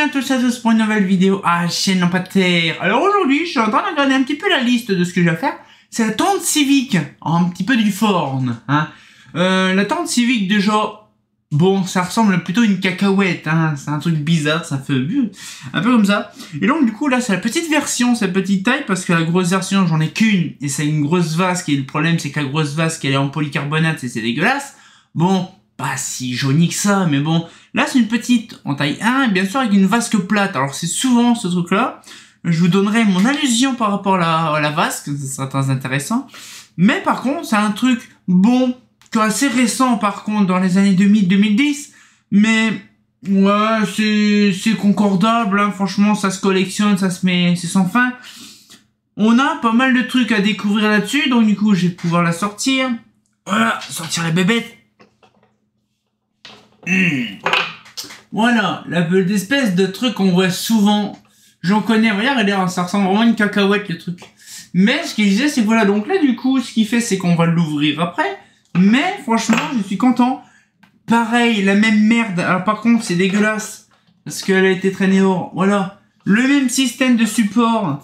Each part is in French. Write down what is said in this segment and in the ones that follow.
à tous pour une nouvelle vidéo à la chaîne Lampadaire. Alors aujourd'hui, je suis en train de regarder un petit peu la liste de ce que je vais faire. C'est la tente civique, un petit peu du Forn. Hein. La tente civique déjà, bon, ça ressemble plutôt à une cacahuète. Hein. C'est un truc bizarre, ça fait un peu comme ça. Et donc du coup là, c'est la petite version, cette petite taille, parce que la grosse version, j'en ai qu'une. Et c'est une grosse vasque, et le problème c'est que la grosse vasque, elle est en polycarbonate et c'est dégueulasse. Bon, pas si jauni que ça, mais bon. Là, c'est une petite en taille 1, et bien sûr avec une vasque plate. Alors, c'est souvent ce truc-là. Je vous donnerai mon allusion par rapport à la vasque, ça sera très intéressant. Mais par contre, c'est un truc, bon, assez récent par contre, dans les années 2000-2010. Mais, ouais, c'est concordable, hein. Franchement, ça se collectionne, ça se met, c'est sans fin. On a pas mal de trucs à découvrir là-dessus, donc du coup, je vais pouvoir la sortir. Voilà, sortir la bébête. Voilà, l'espèce de truc qu'on voit souvent. J'en connais, regarde, ça ressemble vraiment à une cacahuète le truc. Mais ce qu'il disait, c'est que voilà, donc là du coup, ce qu'il fait, c'est qu'on va l'ouvrir après. Mais franchement, je suis content. Pareil, la même merde. Alors par contre, c'est dégueulasse. Parce qu'elle a été traînée hors. Voilà, le même système de support.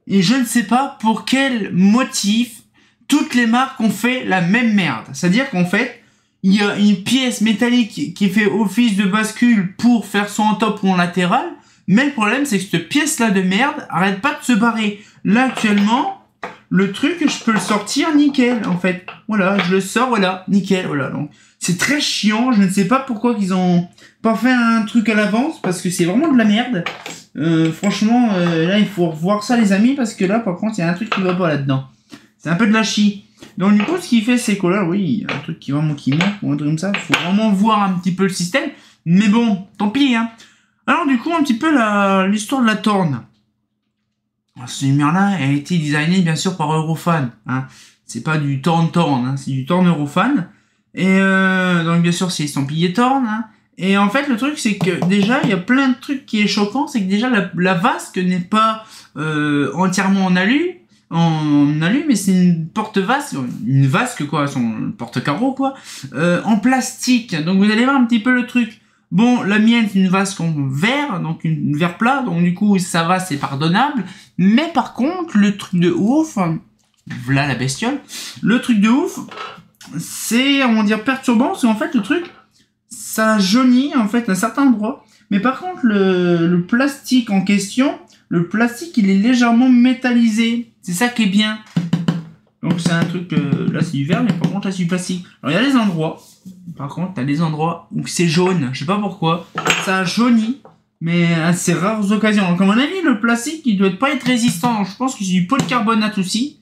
Et je ne sais pas pour quel motif toutes les marques ont fait la même merde. C'est-à-dire qu'en fait, il y a une pièce métallique qui fait office de bascule pour faire soit en top ou en latéral. Mais le problème, c'est que cette pièce-là de merde arrête pas de se barrer. Là, actuellement, le truc, je peux le sortir nickel, en fait. Voilà, je le sors, voilà, nickel, voilà. Donc, c'est très chiant. Je ne sais pas pourquoi ils ont pas fait un truc à l'avance, parce que c'est vraiment de la merde. Franchement, là, il faut revoir ça, les amis, parce que là, par contre, il y a un truc qui va pas là-dedans. C'est un peu de la chie. Donc du coup, ce qu'il fait, c'est que là, oui, il y a un truc qui vraiment qui manque, ou un truc comme ça. Faut vraiment voir un petit peu le système. Mais bon, tant pis, hein. Alors du coup, un petit peu l'histoire de la Torn. Cette lumière-là a été designée, bien sûr, par Eurofan. Hein. C'est pas du Torn, hein. C'est du Torn Eurofan. Et donc bien sûr, c'est estampillé Torn. Hein. Et en fait, le truc, c'est que déjà, il y a plein de trucs qui est choquant. C'est que déjà, la vasque n'est pas entièrement en alu. Mais c'est une porte-vasque, une vasque quoi, son porte-carreau quoi, en plastique. Donc vous allez voir un petit peu le truc. Bon, la mienne c'est une vasque en verre, donc une verre plat, donc du coup ça va, c'est pardonnable. Mais par contre, le truc de ouf, voilà la bestiole, le truc de ouf, c'est, on va dire, perturbant, parce qu'en fait le truc, ça jaunit en fait à certains endroits. Mais par contre, le plastique en question, le plastique il est légèrement métallisé. C'est ça qui est bien. Donc c'est un truc, là c'est du verre, mais par contre là c'est du plastique. Alors il y a des endroits, par contre t'as des endroits où c'est jaune, je sais pas pourquoi. Ça jaunit, mais à ces rares occasions. Donc à mon avis le plastique il doit pas être résistant, je pense que c'est du polycarbonate aussi.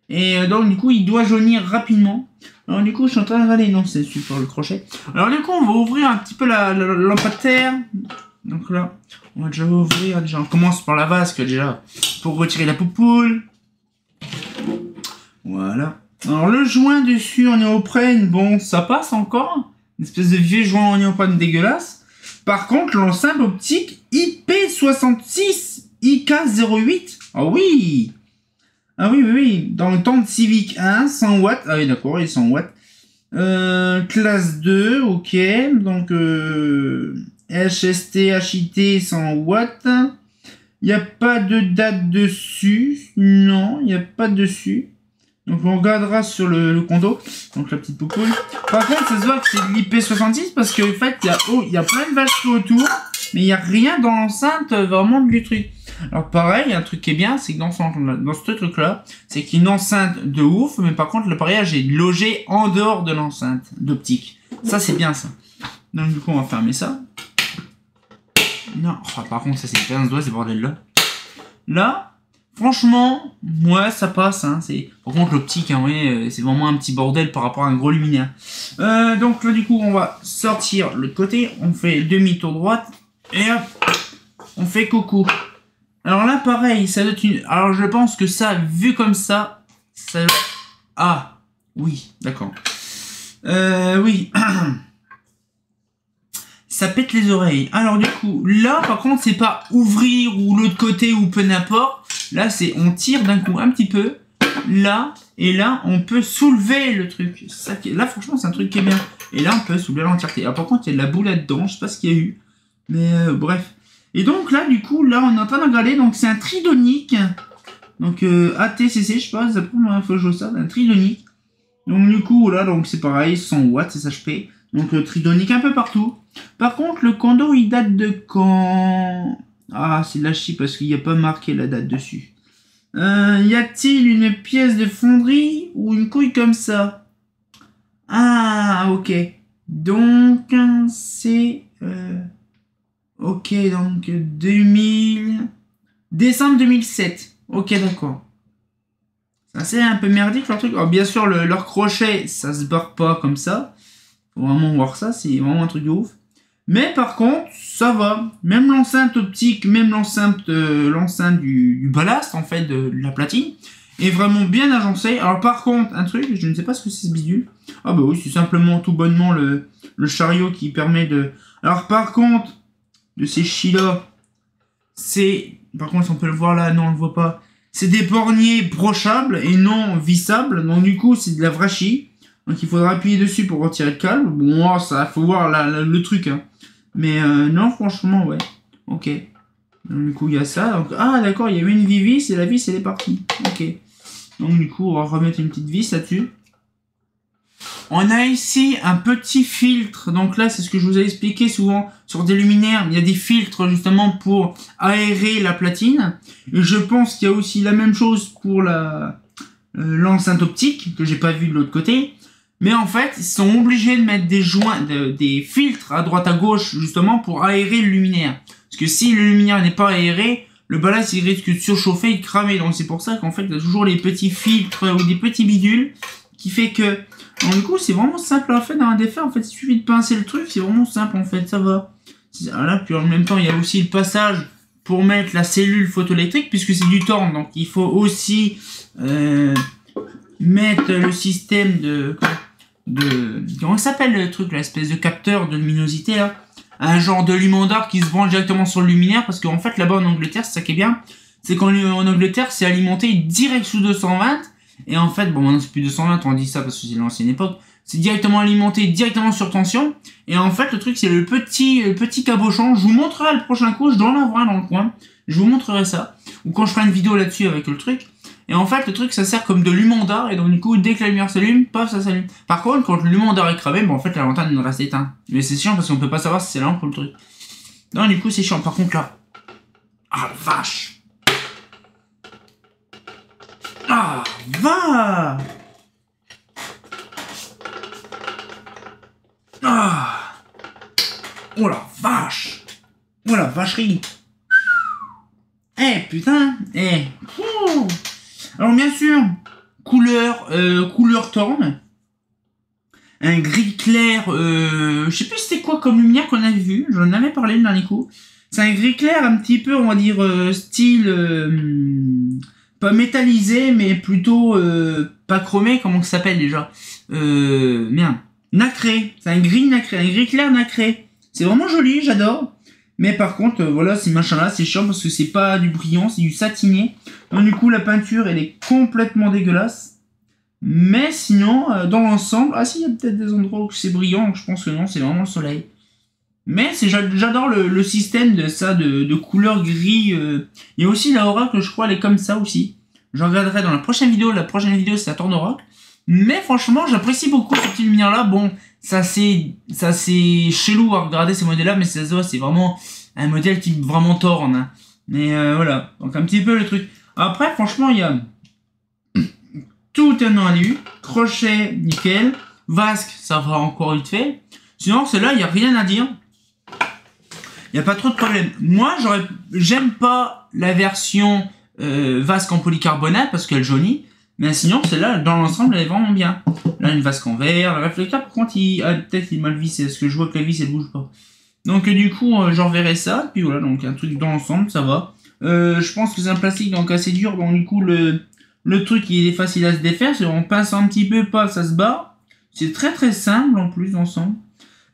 Et donc du coup il doit jaunir rapidement. Alors du coup je suis en train de regarder, non c'est super le crochet. Alors du coup on va ouvrir un petit peu la Lampadaire. Donc là, on va déjà ouvrir, déjà on commence par la vasque déjà, pour retirer la poupoule. Voilà. Alors le joint dessus en néoprène, bon ça passe encore. Une espèce de vieux joint en néoprène dégueulasse. Par contre l'enceinte optique IP66 IK08. Ah oui. Ah oui. Dans le temps de Civic 1, 100 watts. Ah oui d'accord, il est 100 watts. Classe 2, ok. Donc HST, HIT 100 watts. Il n'y a pas de date dessus. Non, il n'y a pas dessus. Donc on regardera sur le condo. Donc la petite poupoule. Par contre, ça se voit que c'est de l'IP66 parce qu'en fait, il y a plein de vaches autour. Mais il n'y a rien dans l'enceinte vraiment du truc. Alors pareil, un truc qui est bien, c'est que dans ce truc-là, c'est qu'il y a une enceinte de ouf. Mais par contre, l'appareillage est logé en dehors de l'enceinte d'optique. Ça, c'est bien ça. Donc du coup, on va fermer ça. Non, oh, par contre, ça c'est 15 doigts, ces bordels-là. Là, franchement, ouais, ça passe. Hein, par contre, l'optique, hein, ouais, c'est vraiment un petit bordel par rapport à un gros luminaire. Donc là, du coup, on va sortir l'autre côté. On fait demi-tour droite. Et hop, on fait coucou. Alors là, pareil, ça doit être une... Alors, je pense que ça, vu comme ça... Ah, oui, d'accord. Oui... Ça pète les oreilles. Alors du coup, là par contre c'est pas ouvrir ou l'autre côté ou peu n'importe. Là c'est on tire d'un coup un petit peu. Là et là on peut soulever le truc. Là franchement c'est un truc qui est bien. Et là on peut soulever l'entièreté. Alors par contre il y a de la boule là-dedans, je sais pas ce qu'il y a eu. Mais bref. Et donc là, du coup, là, on est en train de regarder. Donc c'est un tridonique. Donc ATCC, je sais pas, ça prend la fois que je vois ça, un tridonique. Donc du coup, là, donc c'est pareil, 100 watts, c'est HP. Donc tridonique un peu partout. Par contre, le Condor, il date de quand? Ah, c'est de la chie parce qu'il n'y a pas marqué la date dessus. Y a-t-il une pièce de fonderie ou une couille comme ça? Ah, ok. Donc, c'est... ok, donc 2000... Décembre 2007. Ok, d'accord. C'est un peu merdique leur truc. Alors, bien sûr, leur crochet, ça se barre pas comme ça. Faut vraiment voir ça, c'est vraiment un truc de ouf. Mais par contre, ça va. Même l'enceinte optique, même l'enceinte du ballast, en fait, de la platine, est vraiment bien agencée. Alors par contre, un truc, je ne sais pas ce que c'est ce bidule. Ah bah oui, c'est simplement tout bonnement le chariot qui permet de... Alors par contre, de ces chis-là, c'est... Par contre, si on peut le voir là, non, on le voit pas. C'est des borniers brochables et non vissables. Donc du coup, c'est de la vraie chie. Donc il faudra appuyer dessus pour retirer le câble. Bon, ça, faut voir le truc, hein. Mais non, franchement, ouais. Ok. Donc, du coup, il y a ça. Donc, ah, d'accord, il y a eu une vis et la vis, elle est partie. Ok. Donc, du coup, on va remettre une petite vis là-dessus. On a ici un petit filtre. Donc là, c'est ce que je vous ai expliqué souvent sur des luminaires. Il y a des filtres, justement, pour aérer la platine. Et je pense qu'il y a aussi la même chose pour l'enceinte optique, que j'ai pas vu de l'autre côté. Mais en fait, ils sont obligés de mettre des joints, des filtres à droite à gauche, justement, pour aérer le luminaire. Parce que si le luminaire n'est pas aéré, le ballast, il risque de surchauffer et de cramer. Donc c'est pour ça qu'en fait, il y a toujours les petits filtres ou des petits bidules qui fait que... Donc du coup, c'est vraiment simple à faire dans un défaire. En fait, il suffit de pincer le truc, c'est vraiment simple, en fait, ça va. Là, puis en même temps, il y a aussi le passage pour mettre la cellule photoélectrique, puisque c'est du torn. Donc il faut aussi mettre le système de comment ça s'appelle le truc, l'espèce de capteur de luminosité là, un genre de lumandar qui se branche directement sur le luminaire, parce qu'en fait là-bas en Angleterre, c'est ça qui est bien, c'est qu'en Angleterre c'est alimenté direct sous 220, et en fait bon maintenant c'est plus 220, on dit ça parce que c'est l'ancienne époque, c'est directement alimenté directement sur tension, et en fait le truc c'est le petit cabochon. Je vous montrerai le prochain coup, je dois en avoir un dans le coin, je vous montrerai ça, ou quand je ferai une vidéo là-dessus avec le truc. Et en fait, le truc, ça sert comme de lumandar, et donc du coup, dès que la lumière s'allume, paf, ça s'allume. Par contre, quand le lumandar est cramé, bon, en fait, la lanterne reste éteinte. Mais c'est chiant parce qu'on peut pas savoir si c'est la lampe ou le truc. Non, du coup, c'est chiant. Par contre, là... Ah, la vache! Ah, va! Ah! Oh la vache! Oh la vacherie! Eh, putain! Eh! Ouh. Alors bien sûr, couleur torn, un gris clair, je sais plus c'était quoi comme lumière qu'on avait vu, j'en avais parlé le dernier coup. C'est un gris clair un petit peu, on va dire, style, pas métallisé, mais plutôt, pas chromé, comment ça s'appelle déjà, merde, nacré, c'est un gris nacré, un gris clair nacré. C'est vraiment joli, j'adore. Mais par contre, voilà, ces machins-là, c'est chiant parce que c'est pas du brillant, c'est du satiné. Donc du coup, la peinture, elle est complètement dégueulasse. Mais sinon, dans l'ensemble... Ah si, il y a peut-être des endroits où c'est brillant, donc je pense que non, c'est vraiment le soleil. Mais j'adore le système de ça, de couleur gris. Il y a aussi la Oracle, je crois, elle est comme ça aussi. Je regarderai dans la prochaine vidéo. La prochaine vidéo, c'est la Torn Oracle. Mais franchement, j'apprécie beaucoup cette petite lumière-là. Bon, ça c'est chelou à regarder ces modèles-là, mais c'est vraiment un modèle qui vraiment torne. Hein. Mais voilà, donc un petit peu le truc. Après, franchement, il y a tout un alu, crochet, nickel, vasque, ça va encore vite fait. Sinon, celle-là, il n'y a rien à dire. Il n'y a pas trop de problème. Moi, j'aime pas la version vasque en polycarbonate parce qu'elle jaunit. Mais sinon, celle-là, dans l'ensemble, elle est vraiment bien. Là, une vasque en verre. Le réflecteur, par contre, peut-être il est mal vissé. Parce que je vois que la vis, elle bouge pas. Donc, du coup, je reverrai ça. Puis voilà, donc un truc dans l'ensemble, ça va. Je pense que c'est un plastique donc assez dur. Donc, du coup, le truc, il est facile à se défaire. Si on pince un petit peu, pas, ça se barre. C'est très très simple en plus, d'ensemble.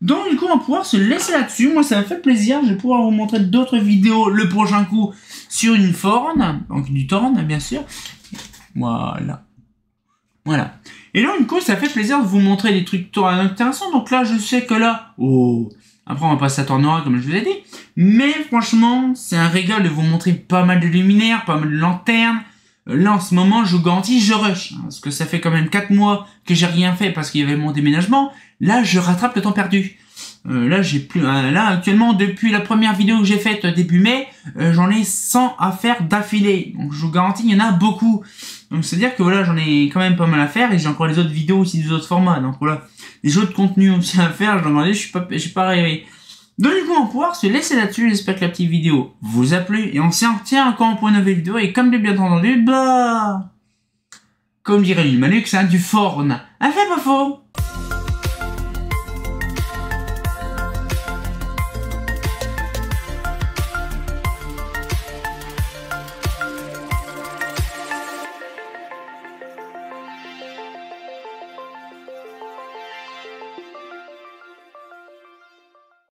Donc, du coup, on va pouvoir se laisser là-dessus. Moi, ça m'a fait plaisir. Je vais pouvoir vous montrer d'autres vidéos le prochain coup sur une Forne. Donc, du Torn, bien sûr. Voilà. Voilà. Et là, du coup, ça fait plaisir de vous montrer des trucs intéressants. Donc là, je sais que là... Oh, Après, on va passer à Tornora, comme je vous ai dit. Mais franchement, c'est un régal de vous montrer pas mal de luminaires, pas mal de lanternes. Là, en ce moment, je vous garantis, je rush. Parce que ça fait quand même 4 mois que j'ai rien fait parce qu'il y avait mon déménagement. Là, je rattrape le temps perdu. Là, j'ai plus. Là, actuellement, depuis la première vidéo que j'ai faite début mai, j'en ai 100 à faire d'affilée. Donc, je vous garantis, il y en a beaucoup. Donc, c'est-à-dire que voilà, j'en ai quand même pas mal à faire et j'ai encore les autres vidéos aussi des autres formats. Donc voilà, des autres contenus aussi à faire. Je demandais, je suis pas rêvé. Donc du coup, on va pouvoir se laisser là-dessus. J'espère que la petite vidéo vous a plu et on s'y retient encore pour une nouvelle vidéo. Et comme de bien entendu, bah, comme dirait Lil Manux, c'est du forne. Ah, fait pas faux.